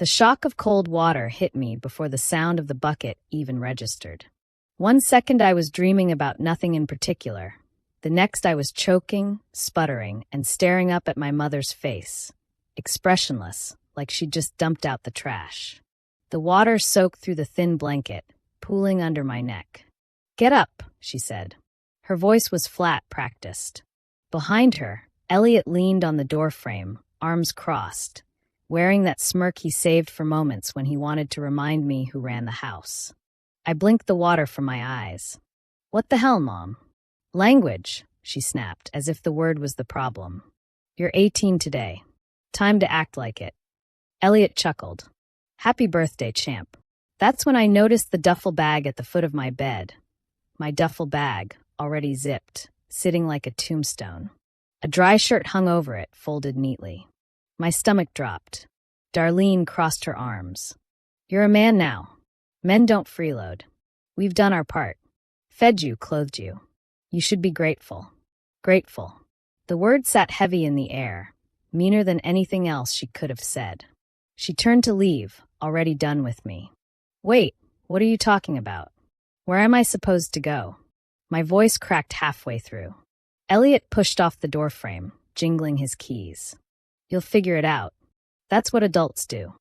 The shock of cold water hit me before the sound of the bucket even registered. 1 second I was dreaming about nothing in particular. The next I was choking, sputtering, and staring up at my mother's face, expressionless, like she'd just dumped out the trash. The water soaked through the thin blanket, pooling under my neck. "Get up," she said. Her voice was flat, practiced. Behind her, Elliot leaned on the doorframe, arms crossed, wearing that smirk he saved for moments when he wanted to remind me who ran the house. I blinked the water from my eyes. "What the hell, Mom?" "Language," she snapped, as if the word was the problem. "You're 18 today. Time to act like it." Elliot chuckled. "Happy birthday, champ." That's when I noticed the duffel bag at the foot of my bed. My duffel bag, already zipped, sitting like a tombstone. A dry shirt hung over it, folded neatly. My stomach dropped. Darlene crossed her arms. "You're a man now. Men don't freeload. We've done our part. Fed you, clothed you. You should be grateful." Grateful. The word sat heavy in the air, meaner than anything else she could have said. She turned to leave, already done with me. "Wait, what are you talking about? Where am I supposed to go?" My voice cracked halfway through. Elliot pushed off the doorframe, jingling his keys. "You'll figure it out. That's what adults do."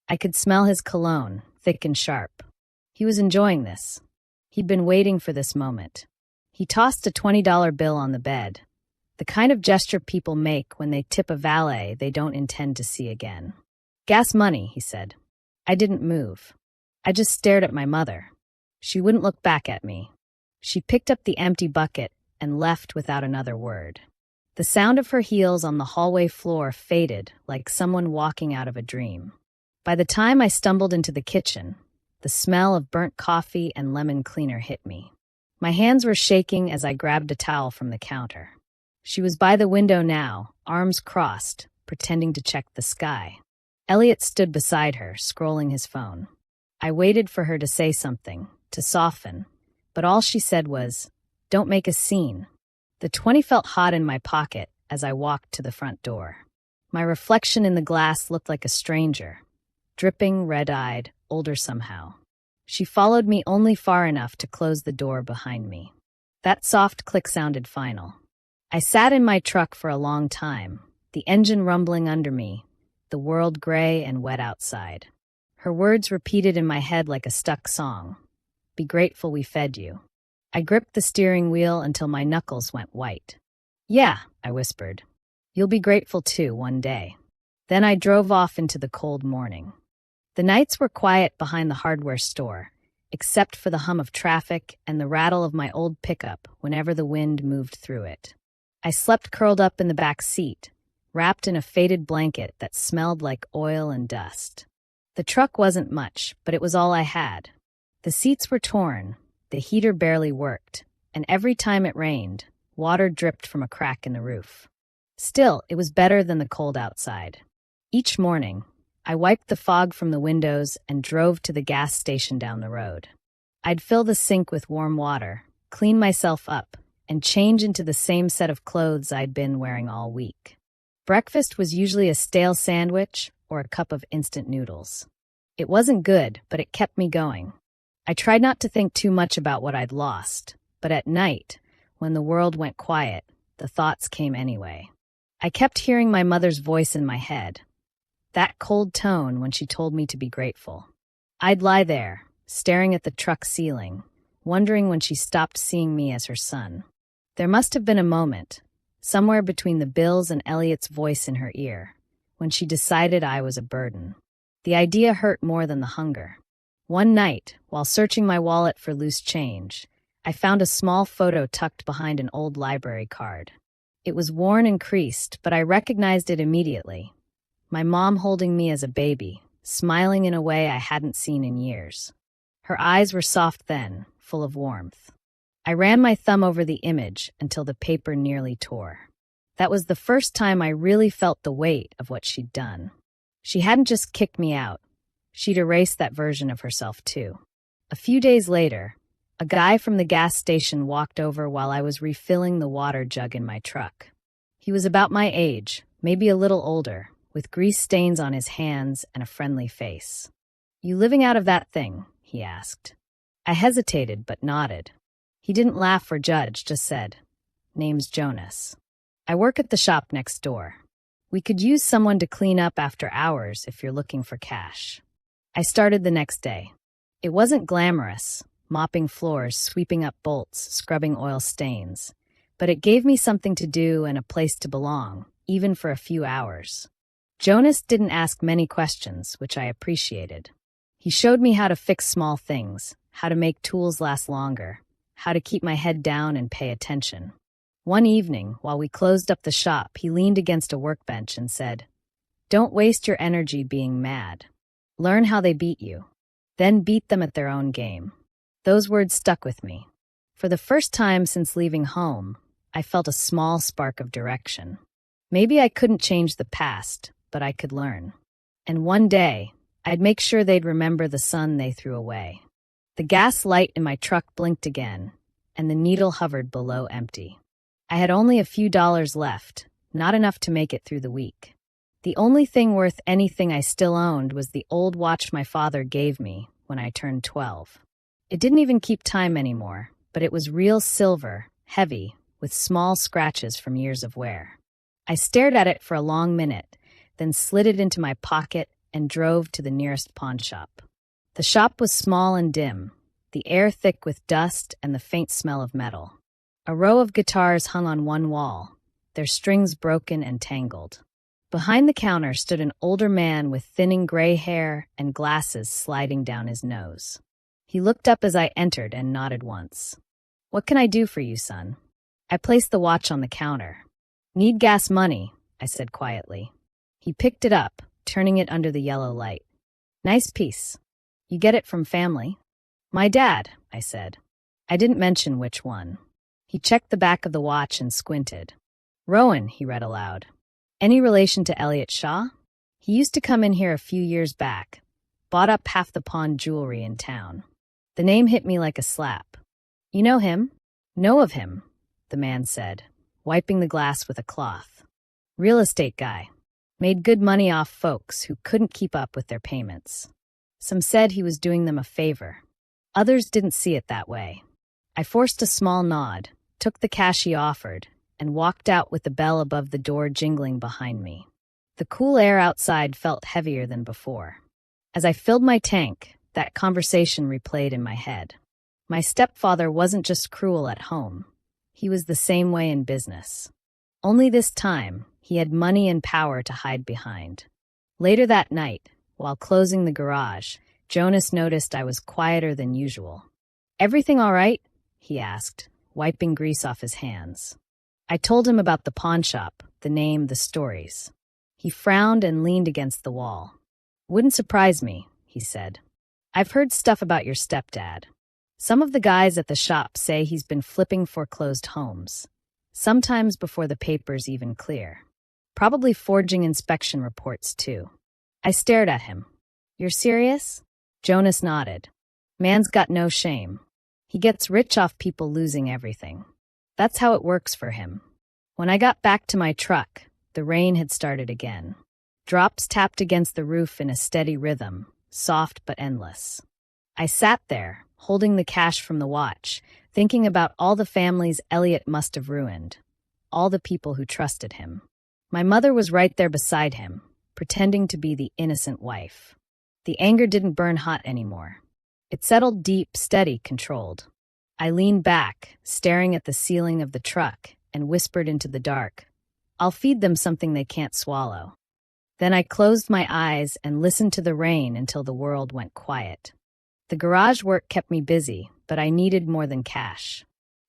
I could smell his cologne, thick and sharp. He was enjoying this. He'd been waiting for this moment. He tossed a $20 bill on the bed, the kind of gesture people make when they tip a valet they don't intend to see again. "Gas money," he said. I didn't move. I just stared at my mother. She wouldn't look back at me. She picked up the empty bucket and left without another word. The sound of her heels on the hallway floor faded like someone walking out of a dream. By the time I stumbled into the kitchen, the smell of burnt coffee and lemon cleaner hit me. My hands were shaking as I grabbed a towel from the counter. She was by the window now, arms crossed, pretending to check the sky. Elliot stood beside her, scrolling his phone. I waited for her to say something, to soften, but all she said was, "Don't make a scene." The 20 felt hot in my pocket as I walked to the front door. My reflection in the glass looked like a stranger, dripping, red-eyed, older somehow. She followed me only far enough to close the door behind me. That soft click sounded final. I sat in my truck for a long time, the engine rumbling under me, the world gray and wet outside. Her words repeated in my head like a stuck song. "Be grateful we fed you." I gripped the steering wheel until my knuckles went white. "Yeah," I whispered. "You'll be grateful too, one day." Then I drove off into the cold morning. The nights were quiet behind the hardware store, except for the hum of traffic and the rattle of my old pickup whenever the wind moved through it. I slept curled up in the back seat, wrapped in a faded blanket that smelled like oil and dust. The truck wasn't much, but it was all I had. The seats were torn, the heater barely worked, and every time it rained, water dripped from a crack in the roof. Still, it was better than the cold outside. Each morning, I wiped the fog from the windows and drove to the gas station down the road. I'd fill the sink with warm water, clean myself up, and change into the same set of clothes I'd been wearing all week. Breakfast was usually a stale sandwich or a cup of instant noodles. It wasn't good, but it kept me going. I tried not to think too much about what I'd lost, but at night, when the world went quiet, the thoughts came anyway. I kept hearing my mother's voice in my head, that cold tone when she told me to be grateful. I'd lie there, staring at the truck ceiling, wondering when she stopped seeing me as her son. There must have been a moment, somewhere between the bills and Elliot's voice in her ear, when she decided I was a burden. The idea hurt more than the hunger. One night, while searching my wallet for loose change, I found a small photo tucked behind an old library card. It was worn and creased, but I recognized it immediately. My mom holding me as a baby, smiling in a way I hadn't seen in years. Her eyes were soft then, full of warmth. I ran my thumb over the image until the paper nearly tore. That was the first time I really felt the weight of what she'd done. She hadn't just kicked me out. She'd erased that version of herself too. A few days later, a guy from the gas station walked over while I was refilling the water jug in my truck. He was about my age, maybe a little older, with grease stains on his hands and a friendly face. "You living out of that thing?" he asked. I hesitated but nodded. He didn't laugh or judge, just said, "Name's Jonas. I work at the shop next door. We could use someone to clean up after hours if you're looking for cash." I started the next day. It wasn't glamorous, mopping floors, sweeping up bolts, scrubbing oil stains, but it gave me something to do and a place to belong, even for a few hours. Jonas didn't ask many questions, which I appreciated. He showed me how to fix small things, how to make tools last longer, how to keep my head down and pay attention. One evening, while we closed up the shop, he leaned against a workbench and said, "Don't waste your energy being mad. Learn how they beat you. Then beat them at their own game." Those words stuck with me. For the first time since leaving home, I felt a small spark of direction. Maybe I couldn't change the past, but I could learn. And one day, I'd make sure they'd remember the sun they threw away. The gas light in my truck blinked again, and the needle hovered below empty. I had only a few dollars left, not enough to make it through the week. The only thing worth anything I still owned was the old watch my father gave me when I turned 12. It didn't even keep time anymore, but it was real silver, heavy, with small scratches from years of wear. I stared at it for a long minute, then slid it into my pocket and drove to the nearest pawn shop. The shop was small and dim, the air thick with dust and the faint smell of metal. A row of guitars hung on one wall, their strings broken and tangled. Behind the counter stood an older man with thinning gray hair and glasses sliding down his nose. He looked up as I entered and nodded once. "What can I do for you, son?" I placed the watch on the counter. "Need gas money," I said quietly. He picked it up, turning it under the yellow light. "Nice piece. You get it from family?" "My dad," I said. I didn't mention which one. He checked the back of the watch and squinted. "Rowan," he read aloud. "Any relation to Elliot Shaw? He used to come in here a few years back. Bought up half the pawn jewelry in town." The name hit me like a slap. "You know him?" "Know of him," the man said, wiping the glass with a cloth. "Real estate guy. Made good money off folks who couldn't keep up with their payments. Some said he was doing them a favor. Others didn't see it that way." I forced a small nod, took the cash he offered, and walked out with the bell above the door jingling behind me. The cool air outside felt heavier than before. As I filled my tank, that conversation replayed in my head. My stepfather wasn't just cruel at home. He was the same way in business. Only this time, he had money and power to hide behind. Later that night, while closing the garage, Jonas noticed I was quieter than usual. "Everything all right?" he asked, wiping grease off his hands. I told him about the pawn shop, the name, the stories. He frowned and leaned against the wall. "Wouldn't surprise me," he said. "I've heard stuff about your stepdad. Some of the guys at the shop say he's been flipping foreclosed homes, sometimes before the papers even clear. Probably forging inspection reports, too." I stared at him. "You're serious?" Jonas nodded. "Man's got no shame. He gets rich off people losing everything. That's how it works for him." When I got back to my truck, the rain had started again. Drops tapped against the roof in a steady rhythm, soft but endless. I sat there, holding the cash from the watch, thinking about all the families Elliot must have ruined, all the people who trusted him. My mother was right there beside him, pretending to be the innocent wife. The anger didn't burn hot anymore. It settled deep, steady, controlled. I leaned back, staring at the ceiling of the truck, and whispered into the dark, "I'll feed them something they can't swallow." Then I closed my eyes and listened to the rain until the world went quiet. The garage work kept me busy, but I needed more than cash.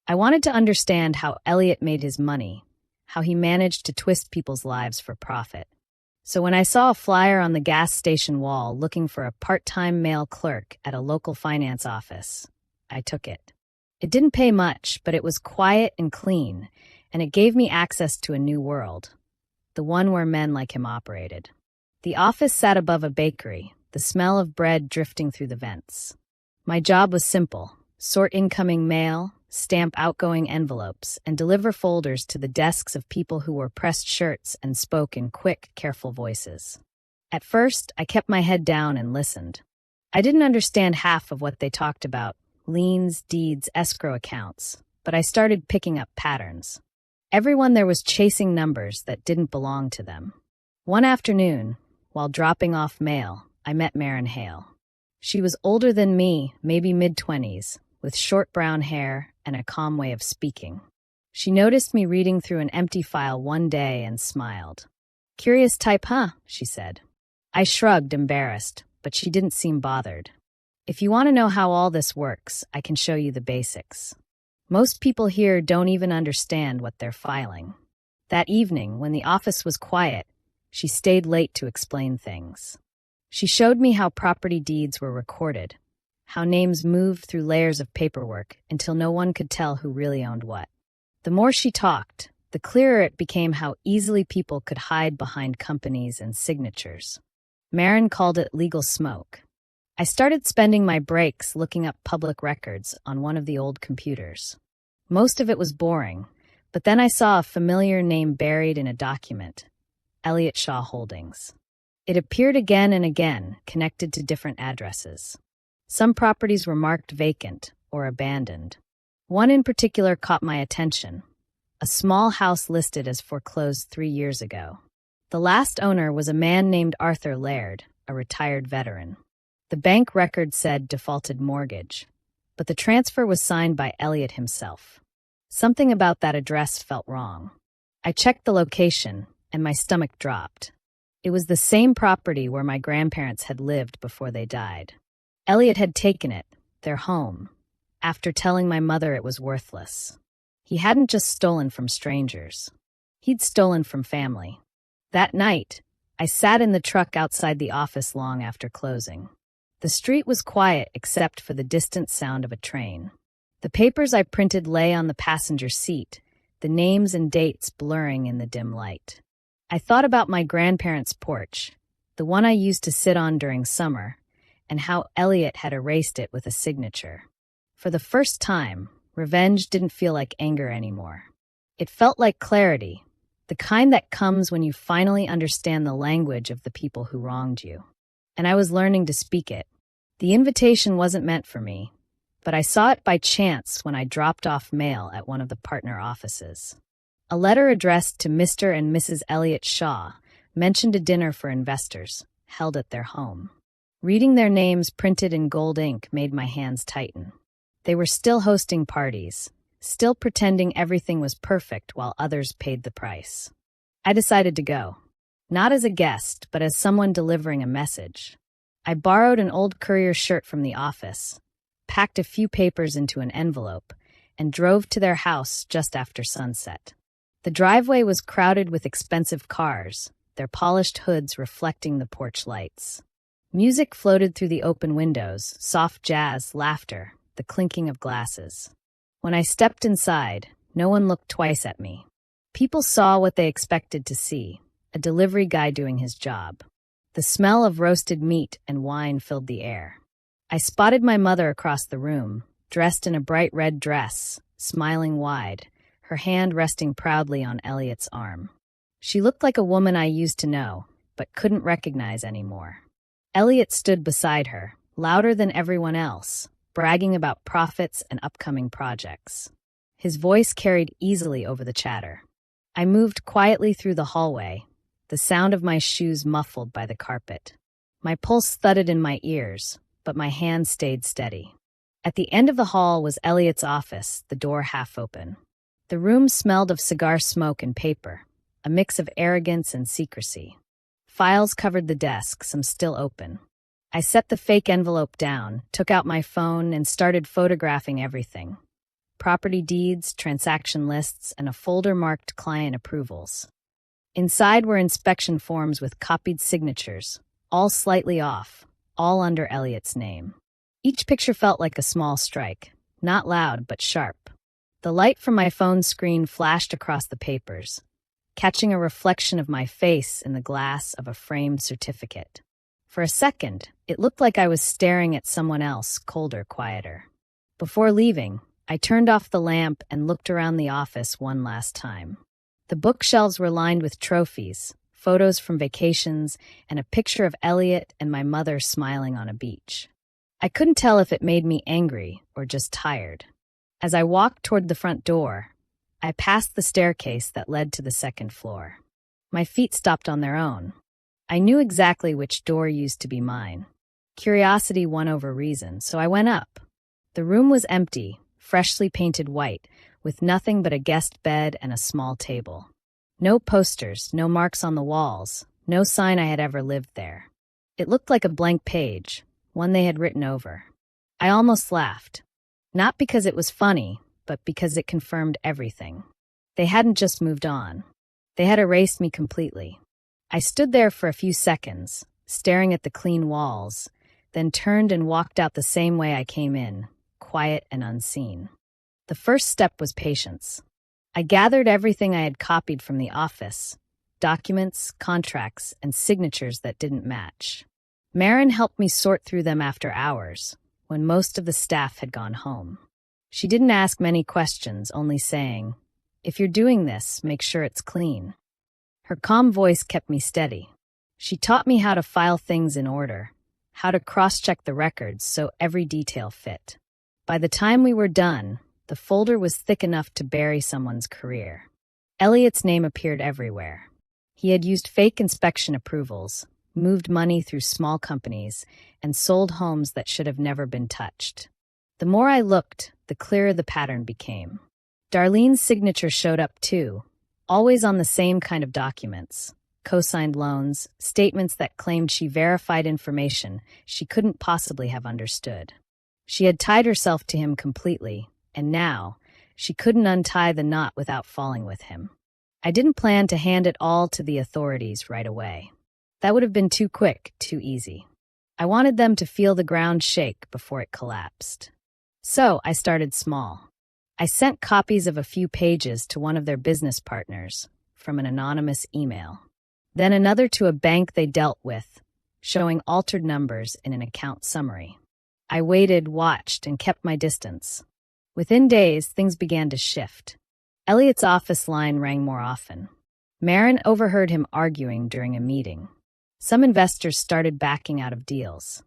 I wanted to understand how Elliot made his money, how he managed to twist people's lives for profit. So when I saw a flyer on the gas station wall looking for a part-time male clerk at a local finance office, I took it. It didn't pay much, but it was quiet and clean, and it gave me access to a new world, the one where men like him operated. The office sat above a bakery, the smell of bread drifting through the vents. My job was simple: sort incoming mail, stamp outgoing envelopes, and deliver folders to the desks of people who wore pressed shirts and spoke in quick, careful voices. At first, I kept my head down and listened. I didn't understand half of what they talked about, liens, deeds, escrow accounts, but I started picking up patterns. Everyone there was chasing numbers that didn't belong to them. One afternoon, while dropping off mail, I met Maren Hale. She was older than me, maybe mid-20s, with short brown hair and a calm way of speaking. She noticed me reading through an empty file one day and smiled. "Curious type, huh?" she said. I shrugged, embarrassed, but she didn't seem bothered. "If you want to know how all this works, I can show you the basics. Most people here don't even understand what they're filing." That evening, when the office was quiet, she stayed late to explain things. She showed me how property deeds were recorded, how names moved through layers of paperwork until no one could tell who really owned what. The more she talked, the clearer it became how easily people could hide behind companies and signatures. Maren called it legal smoke. I started spending my breaks looking up public records on one of the old computers. Most of it was boring, but then I saw a familiar name buried in a document: Elliott Shaw Holdings. It appeared again and again, connected to different addresses. Some properties were marked vacant or abandoned. One in particular caught my attention: a small house listed as foreclosed 3 years ago. The last owner was a man named Arthur Laird, a retired veteran. The bank record said defaulted mortgage, but the transfer was signed by Elliott himself. Something about that address felt wrong. I checked the location, and my stomach dropped. It was the same property where my grandparents had lived before they died. Elliott had taken it, their home, after telling my mother it was worthless. He hadn't just stolen from strangers. He'd stolen from family. That night, I sat in the truck outside the office long after closing. The street was quiet except for the distant sound of a train. The papers I printed lay on the passenger seat, the names and dates blurring in the dim light. I thought about my grandparents' porch, the one I used to sit on during summer, and how Elliott had erased it with a signature. For the first time, revenge didn't feel like anger anymore. It felt like clarity, the kind that comes when you finally understand the language of the people who wronged you. And I was learning to speak it. The invitation wasn't meant for me, but I saw it by chance when I dropped off mail at one of the partner offices. A letter addressed to Mr. and Mrs. Elliott Shaw mentioned a dinner for investors, held at their home. Reading their names printed in gold ink made my hands tighten. They were still hosting parties, still pretending everything was perfect while others paid the price. I decided to go, not as a guest, but as someone delivering a message. I borrowed an old courier shirt from the office, packed a few papers into an envelope, and drove to their house just after sunset. The driveway was crowded with expensive cars, their polished hoods reflecting the porch lights. Music floated through the open windows, soft jazz, laughter, the clinking of glasses. When I stepped inside, no one looked twice at me. People saw what they expected to see: a delivery guy doing his job. The smell of roasted meat and wine filled the air. I spotted my mother across the room, dressed in a bright red dress, smiling wide, her hand resting proudly on Elliott's arm. She looked like a woman I used to know, but couldn't recognize anymore. Elliott stood beside her, louder than everyone else, bragging about profits and upcoming projects. His voice carried easily over the chatter. I moved quietly through the hallway, the sound of my shoes muffled by the carpet. My pulse thudded in my ears, but my hand stayed steady. At the end of the hall was Elliott's office, the door half open. The room smelled of cigar smoke and paper, a mix of arrogance and secrecy. Files covered the desk, some still open. I set the fake envelope down, took out my phone, and started photographing everything: property deeds, transaction lists, and a folder marked client approvals. Inside were inspection forms with copied signatures, all slightly off, all under Elliott's name. Each picture felt like a small strike, not loud but sharp. The light from my phone screen flashed across the papers, catching a reflection of my face in the glass of a framed certificate. For a second, it looked like I was staring at someone else, colder, quieter. Before leaving, I turned off the lamp and looked around the office one last time. The bookshelves were lined with trophies, photos from vacations, and a picture of Elliot and my mother smiling on a beach. I couldn't tell if it made me angry or just tired. As I walked toward the front door, I passed the staircase that led to the second floor. My feet stopped on their own. I knew exactly which door used to be mine. Curiosity won over reason, so I went up. The room was empty, freshly painted white, with nothing but a guest bed and a small table. No posters, no marks on the walls, no sign I had ever lived there. It looked like a blank page, one they had written over. I almost laughed. Not because it was funny, but because it confirmed everything. They hadn't just moved on. They had erased me completely. I stood there for a few seconds, staring at the clean walls, then turned and walked out the same way I came in, quiet and unseen. The first step was patience. I gathered everything I had copied from the office, documents, contracts, and signatures that didn't match. Marin helped me sort through them after hours, when most of the staff had gone home. She didn't ask many questions, only saying, "If you're doing this, make sure it's clean." Her calm voice kept me steady. She taught me how to file things in order, how to cross-check the records so every detail fit. By the time we were done, the folder was thick enough to bury someone's career. Elliot's name appeared everywhere. He had used fake inspection approvals, moved money through small companies, and sold homes that should have never been touched. The more I looked, the clearer the pattern became. Darlene's signature showed up too, always on the same kind of documents: co-signed loans, statements that claimed she verified information she couldn't possibly have understood. She had tied herself to him completely, and now she couldn't untie the knot without falling with him. I didn't plan to hand it all to the authorities right away. That would have been too quick, too easy. I wanted them to feel the ground shake before it collapsed. So I started small. I sent copies of a few pages to one of their business partners from an anonymous email. Then another to a bank they dealt with, showing altered numbers in an account summary. I waited, watched, and kept my distance. Within days, things began to shift. Elliot's office line rang more often. Marin overheard him arguing during a meeting. Some investors started backing out of deals.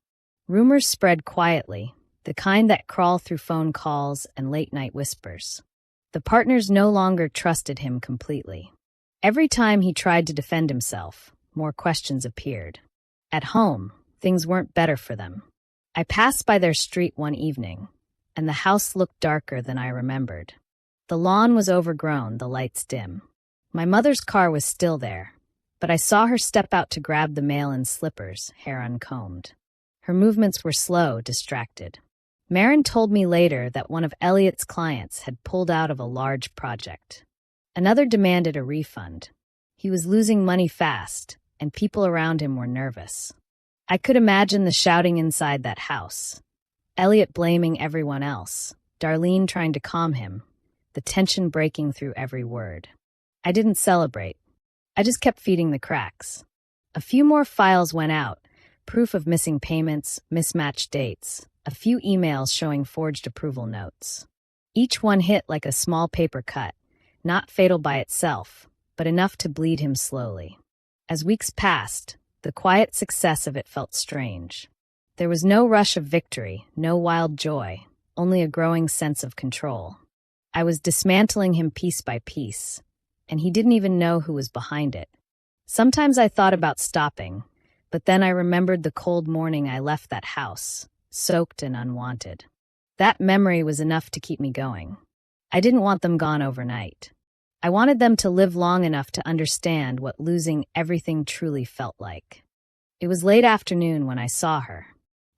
Rumors spread quietly, the kind that crawl through phone calls and late-night whispers. The partners no longer trusted him completely. Every time he tried to defend himself, more questions appeared. At home, things weren't better for them. I passed by their street one evening, and the house looked darker than I remembered. The lawn was overgrown, the lights dim. My mother's car was still there, but I saw her step out to grab the mail in slippers, hair uncombed. Her movements were slow, distracted. Marin told me later that one of Elliot's clients had pulled out of a large project. Another demanded a refund. He was losing money fast, and people around him were nervous. I could imagine the shouting inside that house. Elliot blaming everyone else, Darlene trying to calm him, the tension breaking through every word. I didn't celebrate. I just kept feeding the cracks. A few more files went out, proof of missing payments, mismatched dates, a few emails showing forged approval notes. Each one hit like a small paper cut, not fatal by itself, but enough to bleed him slowly. As weeks passed, the quiet success of it felt strange. There was no rush of victory, no wild joy, only a growing sense of control. I was dismantling him piece by piece, and he didn't even know who was behind it. Sometimes I thought about stopping, but then I remembered the cold morning I left that house, soaked and unwanted. That memory was enough to keep me going. I didn't want them gone overnight. I wanted them to live long enough to understand what losing everything truly felt like. It was late afternoon when I saw her.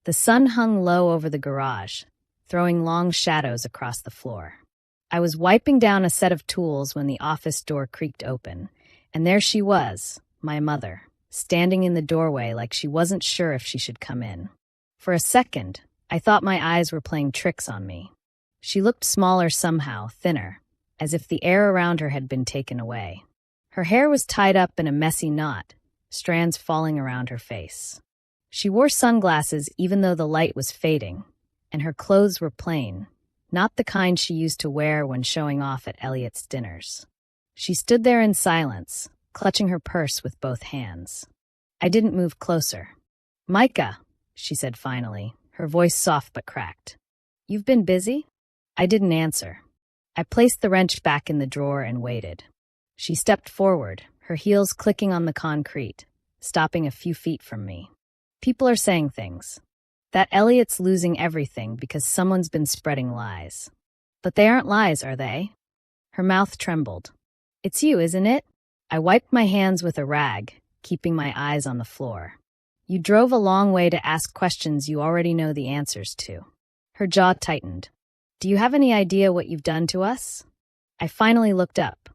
The sun hung low over the garage, throwing long shadows across the floor. I was wiping down a set of tools when the office door creaked open, and there she was, my mother, standing in the doorway like she wasn't sure if she should come in. For a second, I thought my eyes were playing tricks on me. She looked smaller somehow, thinner, as if the air around her had been taken away. Her hair was tied up in a messy knot, strands falling around her face. She wore sunglasses even though the light was fading, and her clothes were plain, not the kind she used to wear when showing off at Elliot's dinners. She stood there in silence, clutching her purse with both hands. I didn't move closer. "Micah," she said finally, her voice soft but cracked. "You've been busy?" I didn't answer. I placed the wrench back in the drawer and waited. She stepped forward, her heels clicking on the concrete, stopping a few feet from me. "People are saying things. That Elliot's losing everything because someone's been spreading lies. But they aren't lies, are they?" Her mouth trembled. "It's you, isn't it?" I wiped my hands with a rag, keeping my eyes on the floor. "You drove a long way to ask questions you already know the answers to." Her jaw tightened. "Do you have any idea what you've done to us?" I finally looked up.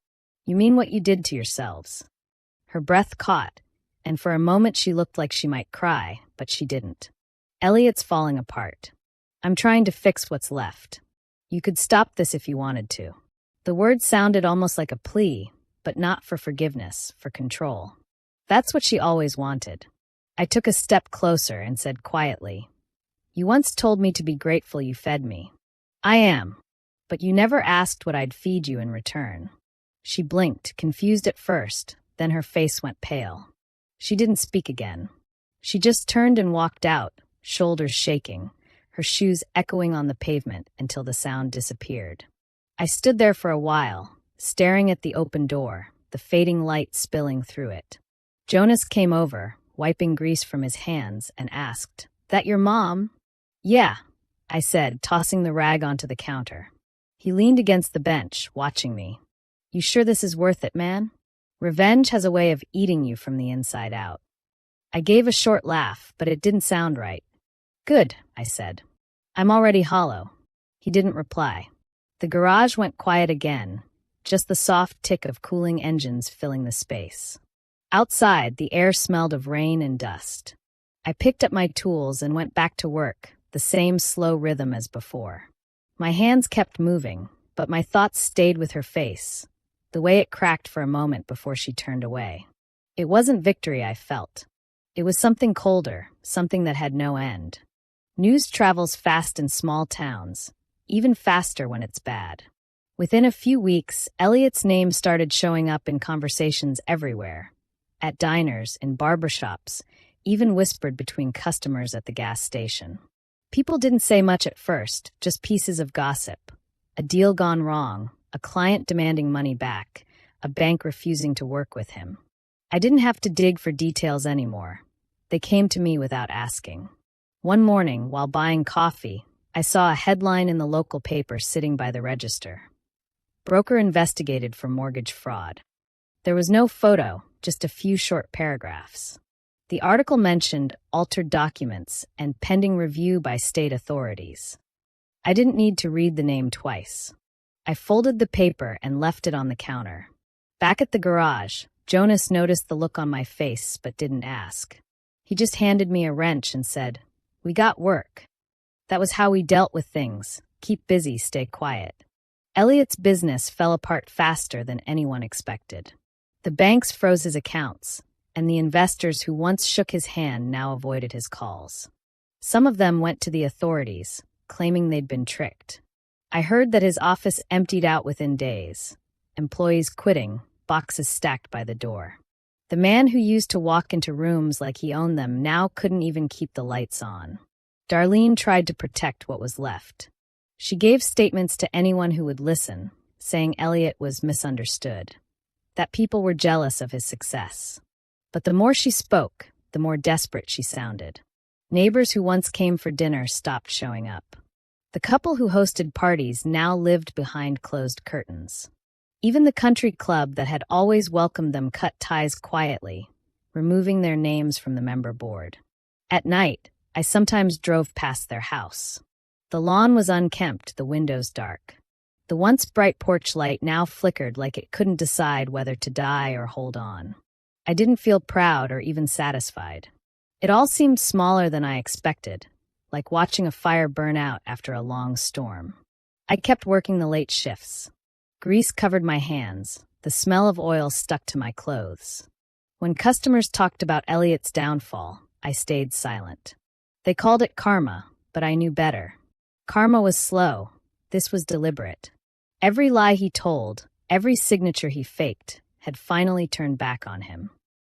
"You mean what you did to yourselves?" Her breath caught, and for a moment she looked like she might cry, but she didn't. "Elliot's falling apart. I'm trying to fix what's left. You could stop this if you wanted to." The words sounded almost like a plea, but not for forgiveness, for control. That's what she always wanted. I took a step closer and said quietly, "You once told me to be grateful you fed me. I am. But you never asked what I'd feed you in return." She blinked, confused at first, then her face went pale. She didn't speak again. She just turned and walked out, shoulders shaking, her shoes echoing on the pavement until the sound disappeared. I stood there for a while, staring at the open door, the fading light spilling through it. Jonas came over, wiping grease from his hands, and asked, "That your mom?" "Yeah," I said, tossing the rag onto the counter. He leaned against the bench, watching me. "You sure this is worth it, man? Revenge has a way of eating you from the inside out." I gave a short laugh, but it didn't sound right. "Good," I said. "I'm already hollow." He didn't reply. The garage went quiet again, just the soft tick of cooling engines filling the space. Outside, the air smelled of rain and dust. I picked up my tools and went back to work, the same slow rhythm as before. My hands kept moving, but my thoughts stayed with her face, the way it cracked for a moment before she turned away. It wasn't victory I felt. It was something colder, something that had no end. News travels fast in small towns, even faster when it's bad. Within a few weeks, Elliot's name started showing up in conversations everywhere. At diners, in barbershops, even whispered between customers at the gas station. People didn't say much at first, just pieces of gossip. A deal gone wrong, a client demanding money back, a bank refusing to work with him. I didn't have to dig for details anymore. They came to me without asking. One morning, while buying coffee, I saw a headline in the local paper sitting by the register. "Broker investigated for mortgage fraud." There was no photo, just a few short paragraphs. The article mentioned altered documents and pending review by state authorities. I didn't need to read the name twice. I folded the paper and left it on the counter. Back at the garage, Jonas noticed the look on my face but didn't ask. He just handed me a wrench and said, "We got work." That was how we dealt with things. Keep busy, stay quiet. Elliot's business fell apart faster than anyone expected. The banks froze his accounts, and the investors who once shook his hand now avoided his calls. Some of them went to the authorities, claiming they'd been tricked. I heard that his office emptied out within days, employees quitting, boxes stacked by the door. The man who used to walk into rooms like he owned them now couldn't even keep the lights on. Darlene tried to protect what was left. She gave statements to anyone who would listen, saying Elliot was misunderstood, that people were jealous of his success. But the more she spoke, the more desperate she sounded. Neighbors who once came for dinner stopped showing up. The couple who hosted parties now lived behind closed curtains. Even the country club that had always welcomed them cut ties quietly, removing their names from the member board. At night, I sometimes drove past their house. The lawn was unkempt, the windows dark. The once bright porch light now flickered like it couldn't decide whether to die or hold on. I didn't feel proud or even satisfied. It all seemed smaller than I expected, like watching a fire burn out after a long storm. I kept working the late shifts. Grease covered my hands. The smell of oil stuck to my clothes. When customers talked about Elliot's downfall, I stayed silent. They called it karma, but I knew better. Karma was slow, This was deliberate. Every lie he told, every signature he faked, had finally turned back on him.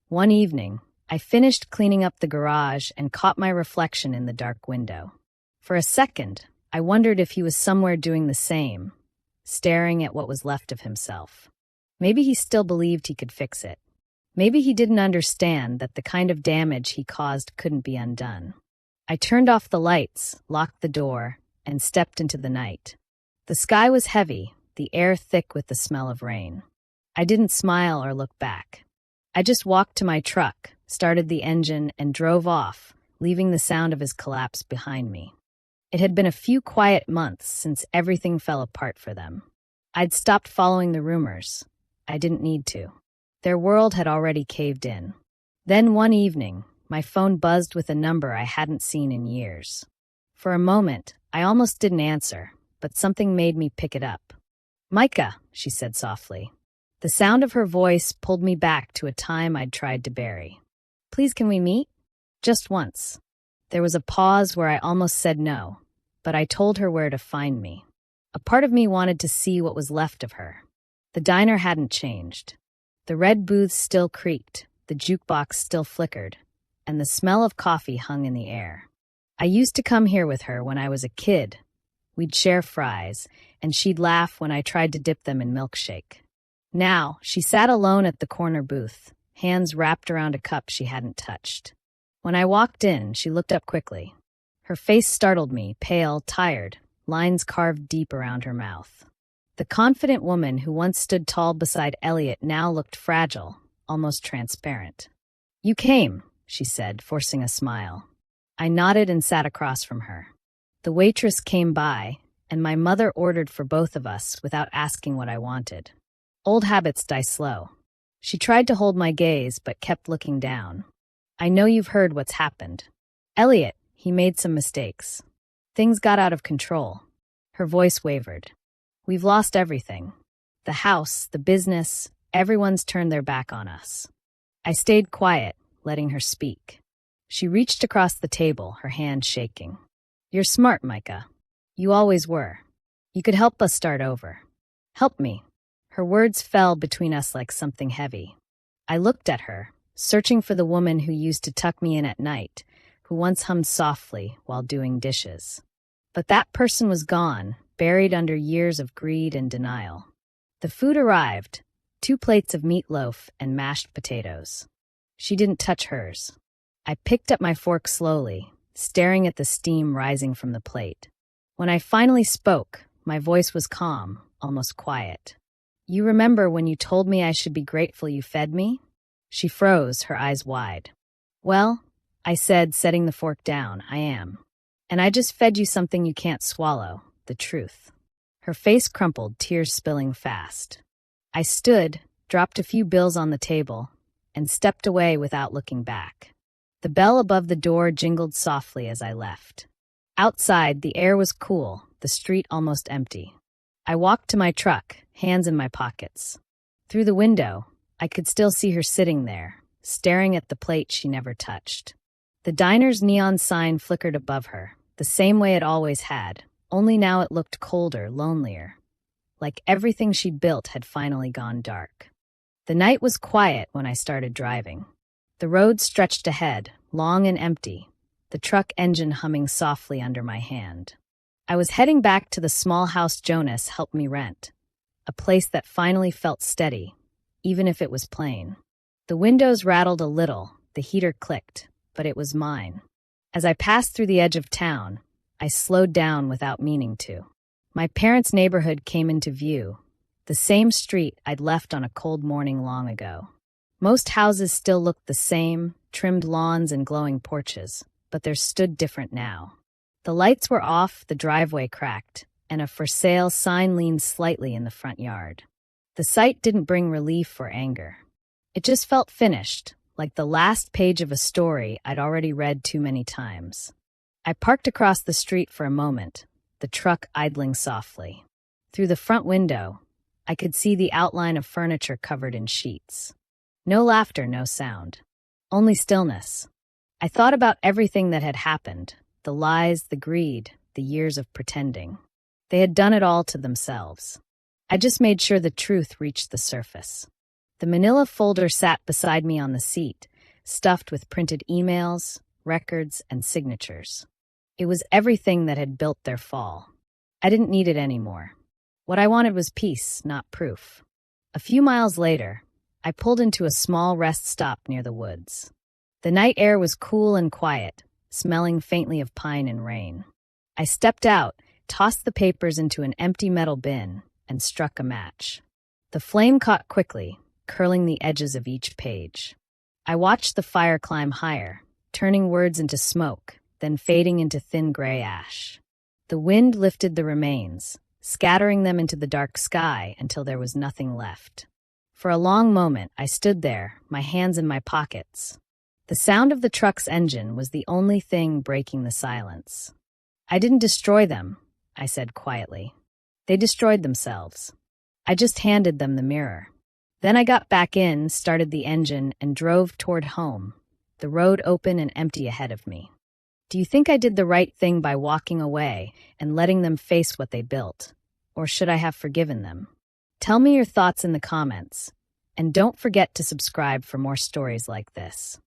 One evening, I finished cleaning up the garage and caught my reflection in the dark window. For a second, I wondered if he was somewhere doing the same, staring at what was left of himself. Maybe he still believed he could fix it. Maybe he didn't understand that the kind of damage he caused couldn't be undone. I turned off the lights, locked the door, and stepped into the night. The sky was heavy, the air thick with the smell of rain. I didn't smile or look back. I just walked to my truck, started the engine, and drove off, leaving the sound of his collapse behind me. It had been a few quiet months since everything fell apart for them. I'd stopped following the rumors. I didn't need to. Their world had already caved in. Then one evening, my phone buzzed with a number I hadn't seen in years. For a moment, I almost didn't answer, but something made me pick it up. "Micah," she said softly. The sound of her voice pulled me back to a time I'd tried to bury. "Please, can we meet?" Just once. There was a pause where I almost said no, but I told her where to find me. A part of me wanted to see what was left of her. The diner hadn't changed. The red booths still creaked, the jukebox still flickered, and the smell of coffee hung in the air. I used to come here with her when I was a kid. We'd share fries, and she'd laugh when I tried to dip them in milkshake. Now, she sat alone at the corner booth, hands wrapped around a cup she hadn't touched. When I walked in, she looked up quickly. Her face startled me, pale, tired, lines carved deep around her mouth. The confident woman who once stood tall beside Elliot now looked fragile, almost transparent. "You came," she said, forcing a smile. I nodded and sat across from her. The waitress came by, and my mother ordered for both of us without asking what I wanted. Old habits die slow. She tried to hold my gaze, but kept looking down. "I know you've heard what's happened. Elliot, he made some mistakes. Things got out of control." Her voice wavered. "We've lost everything. The house, the business, everyone's turned their back on us." I stayed quiet, letting her speak. She reached across the table, her hand shaking. "You're smart, Micah. You always were. You could help us start over. Help me." Her words fell between us like something heavy. I looked at her, searching for the woman who used to tuck me in at night, who once hummed softly while doing dishes. But that person was gone, buried under years of greed and denial. The food arrived, 2 plates of meatloaf and mashed potatoes. She didn't touch hers. I picked up my fork slowly, staring at the steam rising from the plate. When I finally spoke, my voice was calm, almost quiet. "You remember when you told me I should be grateful you fed me?" She froze, her eyes wide. "Well," I said, setting the fork down, "I am. And I just fed you something you can't swallow, the truth." Her face crumpled, tears spilling fast. I stood, dropped a few bills on the table, and stepped away without looking back. The bell above the door jingled softly as I left. Outside, the air was cool, the street almost empty. I walked to my truck, hands in my pockets. Through the window, I could still see her sitting there, staring at the plate she never touched. The diner's neon sign flickered above her, the same way it always had, only now it looked colder, lonelier. Like everything she'd built had finally gone dark. The night was quiet when I started driving. The road stretched ahead, long and empty, the truck engine humming softly under my hand. I was heading back to the small house Jonas helped me rent, a place that finally felt steady, even if it was plain. The windows rattled a little, the heater clicked, but it was mine. As I passed through the edge of town, I slowed down without meaning to. My parents' neighborhood came into view, the same street I'd left on a cold morning long ago. Most houses still looked the same, trimmed lawns and glowing porches, but theirs stood different now. The lights were off, the driveway cracked, and a for sale sign leaned slightly in the front yard. The sight didn't bring relief or anger. It just felt finished, like the last page of a story I'd already read too many times. I parked across the street for a moment, the truck idling softly. Through the front window, I could see the outline of furniture covered in sheets. No laughter, no sound. Only stillness. I thought about everything that had happened, the lies, the greed, the years of pretending. They had done it all to themselves. I just made sure the truth reached the surface. The manila folder sat beside me on the seat, stuffed with printed emails, records, and signatures. It was everything that had built their fall. I didn't need it anymore. What I wanted was peace, not proof. A few miles later, I pulled into a small rest stop near the woods. The night air was cool and quiet, smelling faintly of pine and rain. I stepped out, tossed the papers into an empty metal bin, and struck a match. The flame caught quickly, curling the edges of each page. I watched the fire climb higher, turning words into smoke, then fading into thin gray ash. The wind lifted the remains, scattering them into the dark sky until there was nothing left. For a long moment, I stood there, my hands in my pockets. The sound of the truck's engine was the only thing breaking the silence. "I didn't destroy them," I said quietly. "They destroyed themselves. I just handed them the mirror." Then I got back in, started the engine, and drove toward home, the road open and empty ahead of me. Do you think I did the right thing by walking away and letting them face what they built? Or should I have forgiven them? Tell me your thoughts in the comments, and don't forget to subscribe for more stories like this.